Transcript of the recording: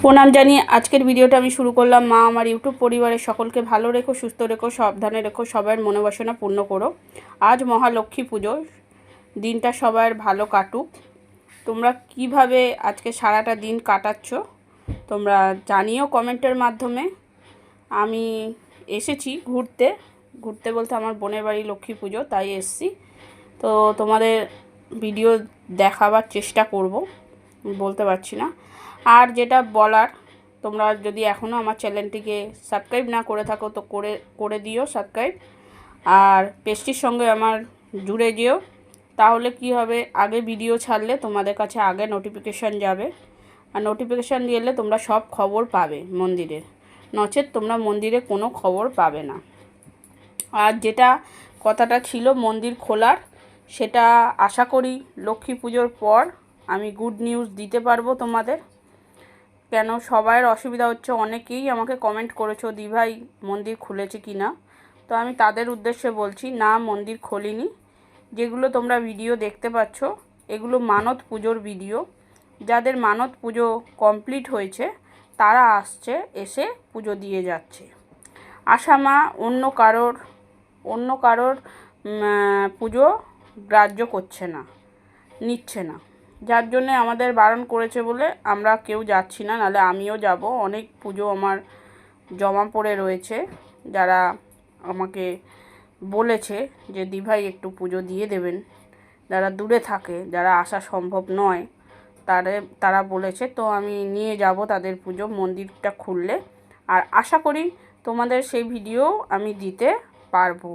প্রণাম জানিয়ে আজকের ভিডিওটা আমি শুরু করলাম। মা আমার ইউটিউব পরিবারের সকলকে ভালো রেখো, সুস্থ রেখো, সাবধানে রেখো, সবার মনোবাসনা পূর্ণ করো। আজ মহালক্ষ্মী পুজো, দিনটা সবার ভালো কাটুক। তোমরা কিভাবে আজকে সারাটা দিন কাটাচ্ছ তোমরা জানিও কমেন্টের মাধ্যমে। আমি এসেছি ঘুরতে বলতে আমার বোনের বাড়ি লক্ষ্মী পুজো, তাই এসেছি। তো তোমাদের ভিডিও দেখাবার চেষ্টা করব, বলতে পারছি না। আর যেটা বলার, তোমরা যদি এখনও আমার চ্যানেলটিকে সাবস্ক্রাইব না করে থাকো তো করে দিও সাবস্ক্রাইব। আর পেজটির সঙ্গে আমার জুড়ে যেও, তাহলে কি হবে, আগে ভিডিও ছাড়লে তোমাদের কাছে আগে নোটিফিকেশান যাবে। আর নোটিফিকেশান গেলে তোমরা সব খবর পাবে মন্দিরের, নচেত তোমরা মন্দিরে কোনো খবর পাবে না। আর যেটা কথাটা ছিল মন্দির খোলার, সেটা আশা করি লক্ষ্মী পুজোর পর আমি গুড নিউজ দিতে পারবো তোমাদের। কেন সবার অসুবিধা হচ্ছে, অনেকেই আমাকে কমেন্ট করেছো দিভাই মন্দির খুলেছে কি না। তো আমি তাদের উদ্দেশ্যে বলছি, না, মন্দির খোলিনি। যেগুলো তোমরা ভিডিও দেখতে পাচ্ছ এগুলো মানত পুজোর ভিডিও। যাদের মানত পুজো কমপ্লিট হয়েছে তারা আসছে, এসে পুজো দিয়ে যাচ্ছে। আশা মা অন্য কারোর পুজো গ্রাহ্য করছে না, নিচ্ছে না। যার জন্যে আমাদের বারণ করেছে বলে আমরা কেউ যাচ্ছি না, নাহলে আমিও যাব। অনেক পুজো আমার জমা পড়ে রয়েছে, যারা আমাকে বলেছে যে দিভাই একটু পুজো দিয়ে দেবেন। যারা দূরে থাকে, যারা আসা সম্ভব নয়, তারা বলেছে, তো আমি নিয়ে যাব তাদের পুজো মন্দিরটা খুললে। আর আশা করি তোমাদের সেই ভিডিও আমি দিতে পারবো।